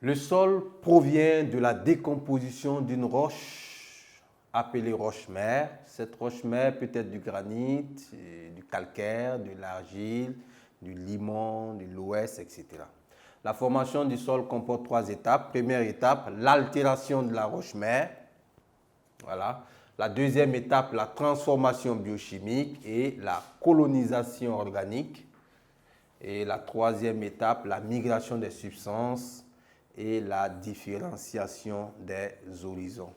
Le sol provient de la décomposition d'une roche appelée roche-mère. Cette roche-mère peut être du granit, du calcaire, de l'argile, du limon, de l'ouest, etc. La formation du sol comporte 3 étapes. Première étape, l'altération de la roche-mère. Voilà. La deuxième étape, la transformation biochimique et la colonisation organique. Et la troisième étape, la migration des substances et la différenciation des horizons.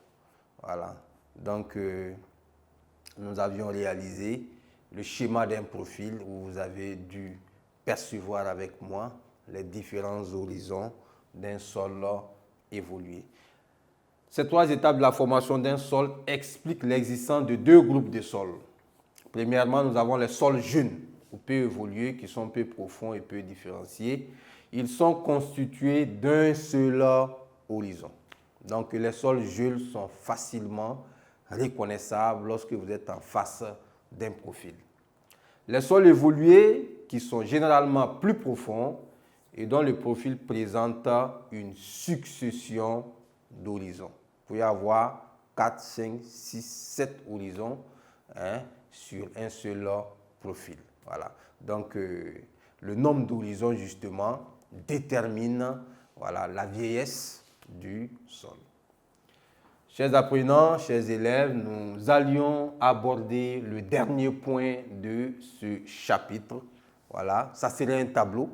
Voilà. Donc, nous avions réalisé le schéma d'un profil où vous avez dû percevoir avec moi les différents horizons d'un sol évolué. Ces 3 étapes de la formation d'un sol expliquent l'existence de 2 groupes de sols. Premièrement, nous avons les sols jeunes ou peu évolués qui sont peu profonds et peu différenciés. Ils sont constitués d'un seul horizon. Donc, les sols jeunes sont facilement reconnaissables lorsque vous êtes en face d'un profil. Les sols évolués, qui sont généralement plus profonds et dont le profil présente une succession d'horizons. Vous pouvez avoir 4, 5, 6, 7 horizons sur un seul profil. Voilà. Donc, le nombre d'horizons, justement, détermine la vieillesse du sol. Chers apprenants, chers élèves, nous allions aborder le dernier point de ce chapitre. Voilà, ça serait un tableau.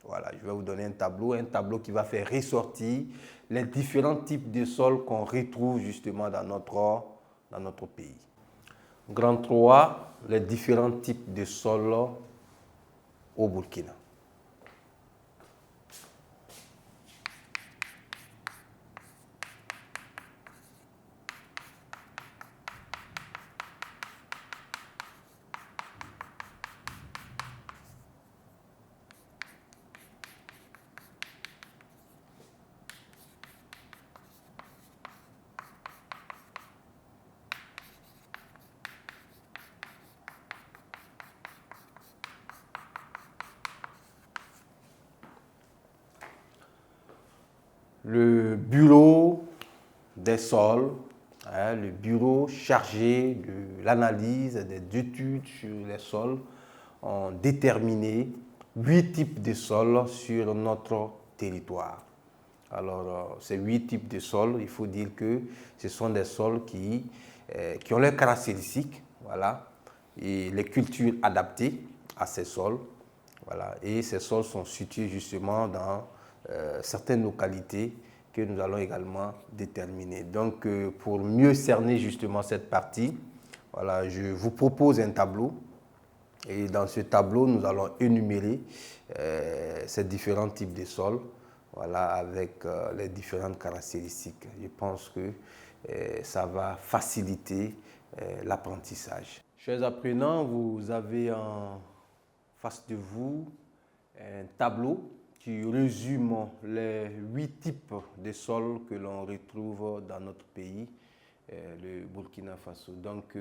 Voilà, je vais vous donner un tableau qui va faire ressortir les différents types de sols qu'on retrouve justement dans notre pays. Grand 3, les différents types de sols au Burkina. Le bureau des sols, le bureau chargé de l'analyse des études sur les sols, ont déterminé 8 types de sols sur notre territoire. Alors, ces 8 types de sols, il faut dire que ce sont des sols qui ont leurs caractéristiques, voilà, et les cultures adaptées à ces sols. Voilà, et ces sols sont situés justement dans certaines localités que nous allons également déterminer. Donc, pour mieux cerner justement cette partie, voilà, je vous propose un tableau. Et dans ce tableau, nous allons énumérer ces différents types de sols, voilà, avec les différentes caractéristiques. Je pense que ça va faciliter l'apprentissage. Chers apprenants, vous avez en face de vous un tableau qui résume les 8 types de sols que l'on retrouve dans notre pays, le Burkina Faso. Donc,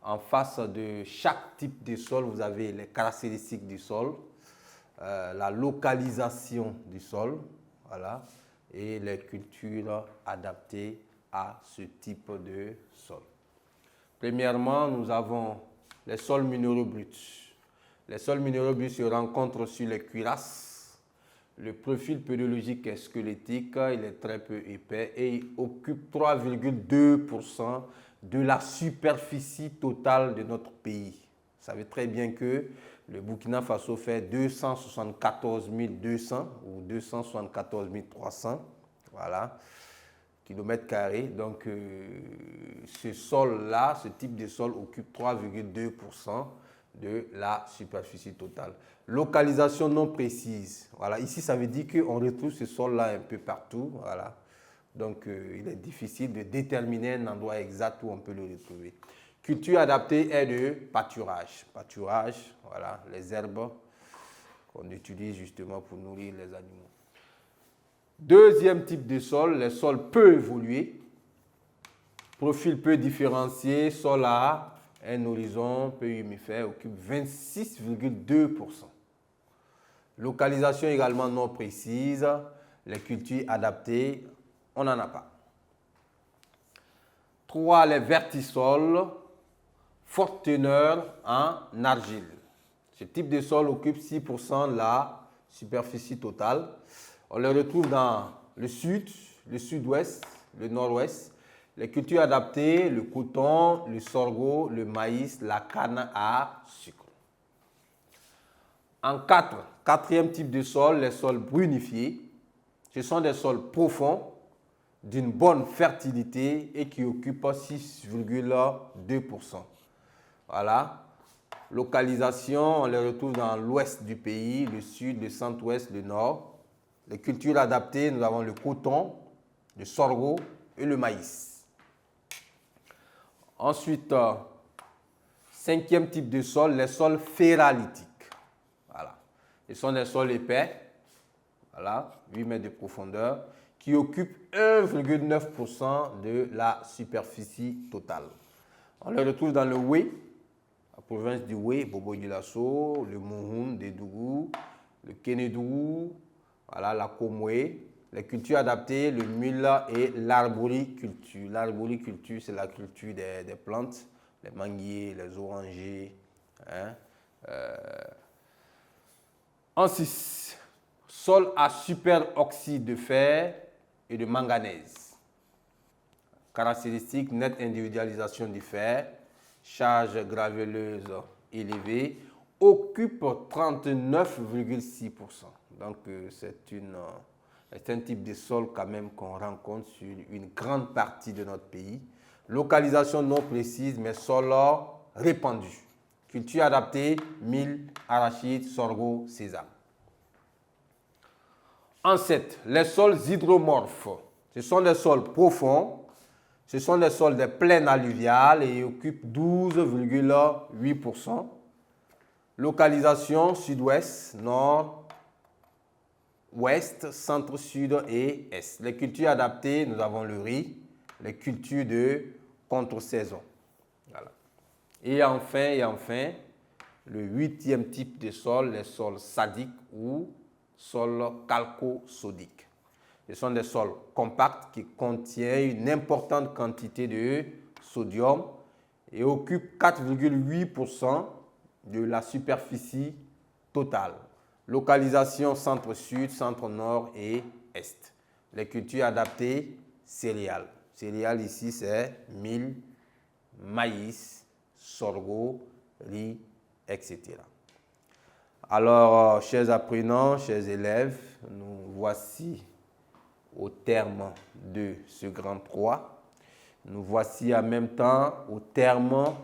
en face de chaque type de sol, vous avez les caractéristiques du sol, la localisation du sol, voilà, et les cultures adaptées à ce type de sol. Premièrement, nous avons les sols minéraux bruts. Les sols minéraux bruts se rencontrent sur les cuirasses. Le profil pédologique est squelettique, il est très peu épais et il occupe 3,2% de la superficie totale de notre pays. Vous savez très bien que le Burkina Faso fait 274 200 ou 274 300 kilomètres carrés. Donc, ce sol-là, ce type de sol occupe 3,2% de la superficie totale. Localisation non précise. Voilà, ici, ça veut dire qu'on retrouve ce sol-là un peu partout. Voilà. Donc, il est difficile de déterminer un endroit exact où on peut le retrouver. Culture adaptée est de pâturage. Pâturage, voilà, les herbes qu'on utilise justement pour nourrir les animaux. Deuxième type de sol, les sols peu évolués. Profil peu différencié, sol à un horizon peu humifère, occupe 26,2%. Localisation également non précise. Les cultures adaptées, on n'en a pas. 3. Les vertisols, forte teneur en argile. Ce type de sol occupe 6% de la superficie totale. On les retrouve dans le sud, le sud-ouest, le nord-ouest. Les cultures adaptées, le coton, le sorgho, le maïs, la canne à sucre. En 4, quatrième type de sol, les sols brunifiés. Ce sont des sols profonds, d'une bonne fertilité et qui occupent 6,2%. Voilà. Localisation, on les retrouve dans l'ouest du pays, le sud, le centre-ouest, le nord. Les cultures adaptées, nous avons le coton, le sorgho et le maïs. Ensuite, cinquième type de sol, les sols ferralitiques. Voilà. Ce sont des sols épais, voilà, 8 mètres de profondeur, qui occupent 1,9% de la superficie totale. On les retrouve dans le Houé, la province du Houé, Bobo-Dioulasso, le Mouhoun, Dédougou, le Kénédougou, voilà, la Komoué. Les cultures adaptées, le mûle et l'arboriculture. L'arboriculture, c'est la culture des plantes, les manguiers, les orangers. Hein. En 6, sol à superoxyde de fer et de manganèse. Caractéristiques, nette individualisation du fer, charge gravelleuse élevée, occupe 39,6%. Donc, c'est un type de sol quand même qu'on rencontre sur une grande partie de notre pays. Localisation non précise, mais sol répandu. Culture adaptée, mil, arachide, sorgho, sésame. En 7, les sols hydromorphes. Ce sont des sols profonds. Ce sont des sols de plaine alluviale et occupent 12,8%. Localisation sud-ouest, nord, ouest, centre, sud et est. Les cultures adaptées, nous avons le riz, les cultures de contre-saison. Voilà. Et enfin, le 8e type de sol, les sols sadiques ou sols calco-sodiques. Ce sont des sols compacts qui contiennent une importante quantité de sodium et occupent 4,8% de la superficie totale. Localisation centre-sud, centre-nord et est. Les cultures adaptées, céréales. Céréales ici, c'est mil, maïs, sorgho, riz, etc. Alors, chers apprenants, chers élèves, nous voici au terme de ce grand 3. Nous voici en même temps au terme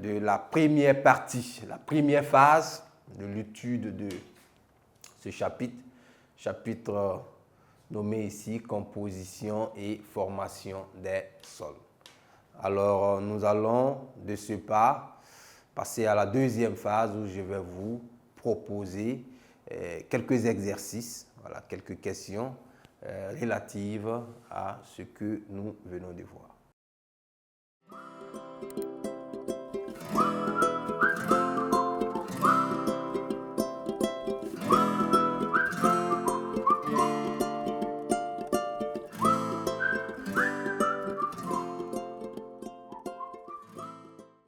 de la première partie, la première phase de l'étude de ce chapitre nommé ici composition et formation des sols. Alors, nous allons de ce pas passer à la deuxième phase où je vais vous proposer quelques exercices, voilà, quelques questions relatives à ce que nous venons de voir.